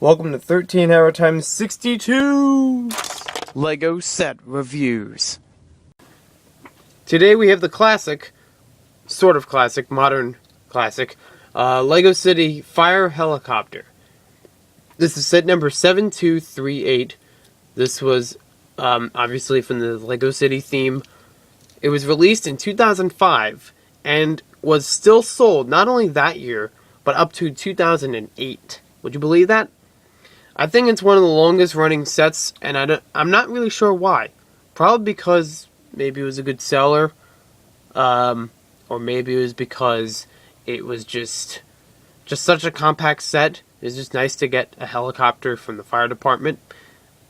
Welcome to 13 Hour Times 62 Lego Set Reviews. Today we have the classic, sort of classic, modern classic, Lego City Fire Helicopter. This is set number 7238. This was obviously from the Lego City theme. It was released in 2005 and was still sold not only that year, but up to 2008. Would you believe that? I think it's one of the longest running sets, and I'm not really sure why. Probably because maybe it was a good seller, or maybe it was because it was just such a compact set. It's just nice to get a helicopter from the fire department.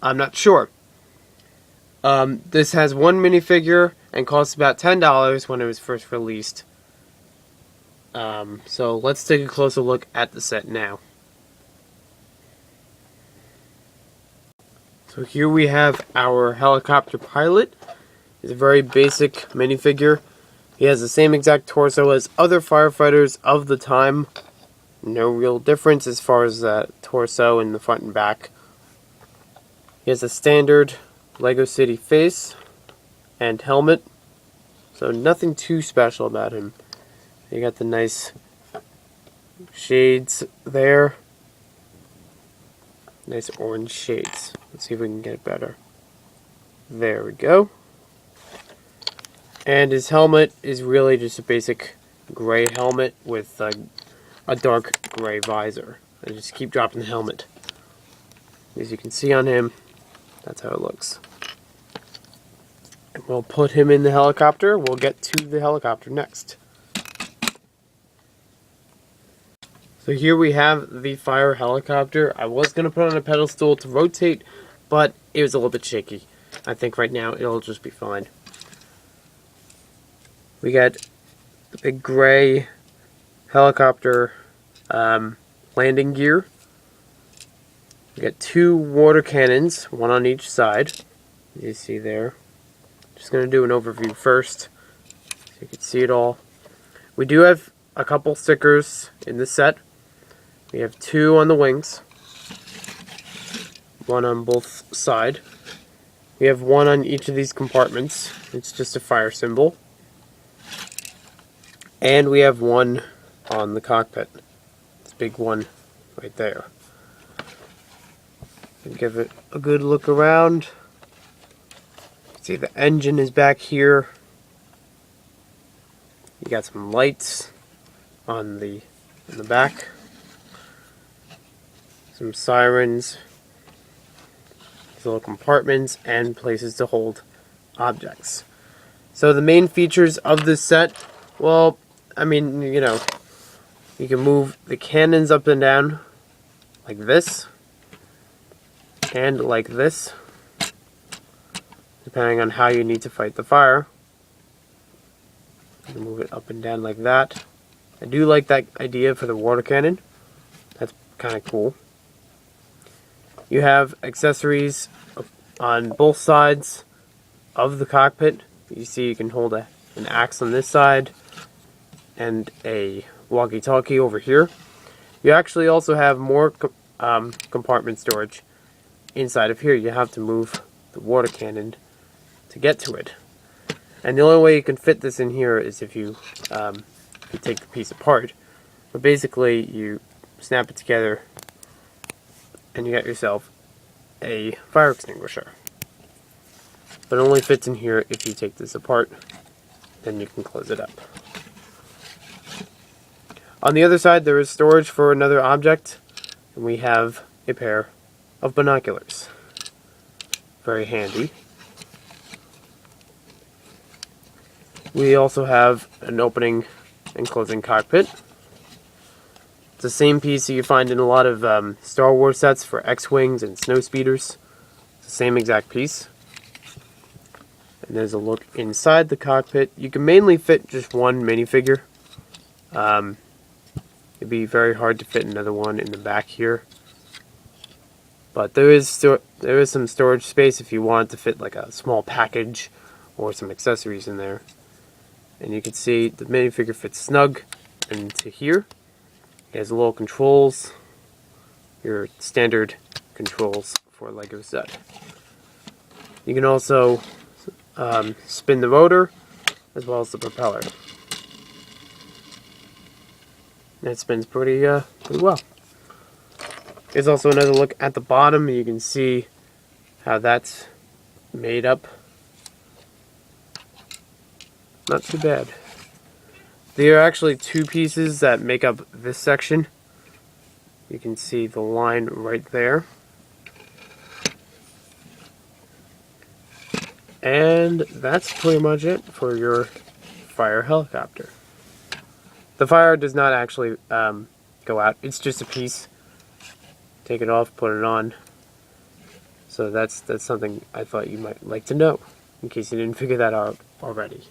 I'm not sure. This has one minifigure and costs about $10 when it was first released. So let's take a closer look at the set now. So here we have our helicopter pilot. He's a very basic minifigure. He has the same exact torso as other firefighters of the time. No real difference as far as the torso in the front and back. He has a standard Lego City face and helmet. So nothing too special about him. You got the nice shades there. Nice orange shades. Let's see if we can get it better. There we go. And his helmet is really just a basic gray helmet with a dark gray visor. I just keep dropping the helmet. As you can see on him, that's how it looks. And we'll put him in the helicopter. We'll get to the helicopter next. So here we have the fire helicopter. I was going to put on a pedestal to rotate, but it was a little bit shaky. I think right now it'll just be fine. We got the big gray helicopter landing gear. We got two water cannons, one on each side. You see there. Just going to do an overview first, so you can see it all. We do have a couple stickers in this set. We have two on the wings, one on both sides. We have one on each of these compartments. It's just a fire symbol. And we have one on the cockpit. This big one right there. And give it a good look around. See, the engine is back here. You got some lights on in the back. Some sirens, little compartments, and places to hold objects. So the main features of this set, well, I mean, you know, you can move the cannons up and down like this, and like this, depending on how you need to fight the fire. You can move it up and down like that. I do like that idea for the water cannon. That's kind of cool. You have accessories on both sides of the cockpit. You see you can hold an axe on this side and a walkie-talkie over here. You actually also have more compartment storage inside of here. You have to move the water cannon to get to it. And the only way you can fit this in here is if you take the piece apart. But basically you snap it together and you got yourself a fire extinguisher. But it only fits in here if you take this apart, then you can close it up. On the other side there is storage for another object, and we have a pair of binoculars. Very handy. We also have an opening and closing cockpit. It's the same piece that you find in a lot of Star Wars sets for X-Wings and Snow Speeders. It's the same exact piece. And there's a look inside the cockpit. You can mainly fit just one minifigure. It'd be very hard to fit another one in the back here. But there is some storage space if you want to fit like a small package or some accessories in there. And you can see the minifigure fits snug into here. It has little controls your standard controls for a Lego set. You can also spin the rotor as well as the propeller. That spins pretty well. Here's also another look at the bottom. You can see how that's made up. Not too bad. There are actually two pieces that make up this section. You can see the line right there. And that's pretty much it for your fire helicopter. The fire does not actually go out. It's just a piece. Take it off, put it on. So that's something I thought you might like to know, in case you didn't figure that out already.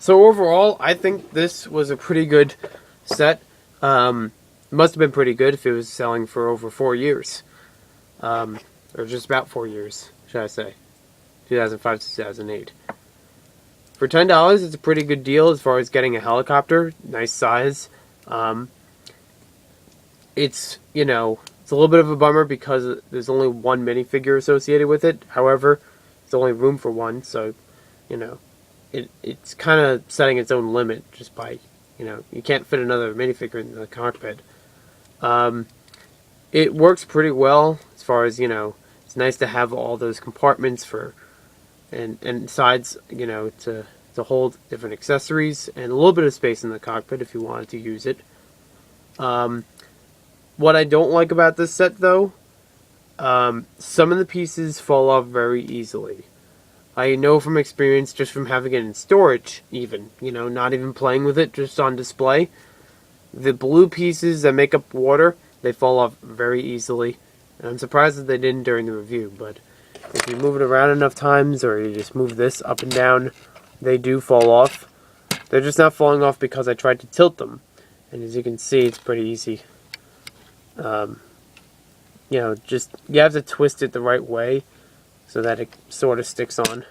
So overall, I think this was a pretty good set. Must have been pretty good if it was selling for over 4 years. Or just about 4 years, should I say. 2005 to 2008. For $10, it's a pretty good deal as far as getting a helicopter. Nice size. It's, it's a little bit of a bummer because there's only one minifigure associated with it. However, there's only room for one, so, it's kind of setting its own limit just by, you can't fit another minifigure in the cockpit. It works pretty well as far as, it's nice to have all those compartments for, and sides, to hold different accessories and a little bit of space in the cockpit if you wanted to use it. What I don't like about this set, though, some of the pieces fall off very easily. I know from experience, just from having it in storage, even, not even playing with it, just on display. The blue pieces that make up water, they fall off very easily. And I'm surprised that they didn't during the review, but if you move it around enough times, or you just move this up and down, they do fall off. They're just not falling off because I tried to tilt them. And as you can see, it's pretty easy. Just, you have to twist it the right way so that it sort of sticks on.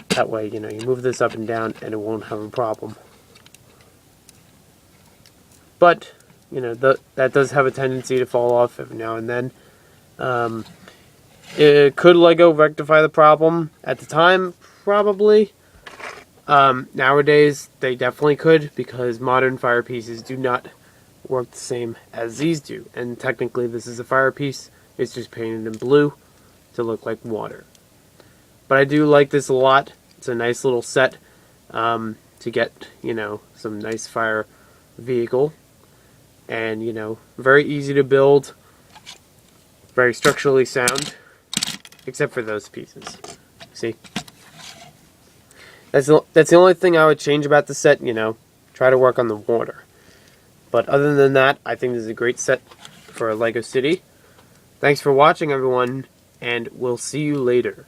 That way, you move this up and down and it won't have a problem. But, that does have a tendency to fall off every now and then. Could Lego rectify the problem? At the time, probably. Nowadays, they definitely could, because modern fire pieces do not work the same as these do. And technically, this is a fire piece. It's just painted in blue to look like water. But I do like this a lot. It's a nice little set to get, some nice fire vehicle. And, very easy to build. Very structurally sound. Except for those pieces. See? That's the only thing I would change about the set, Try to work on the water. But other than that, I think this is a great set for a LEGO City. Thanks for watching, everyone, and we'll see you later.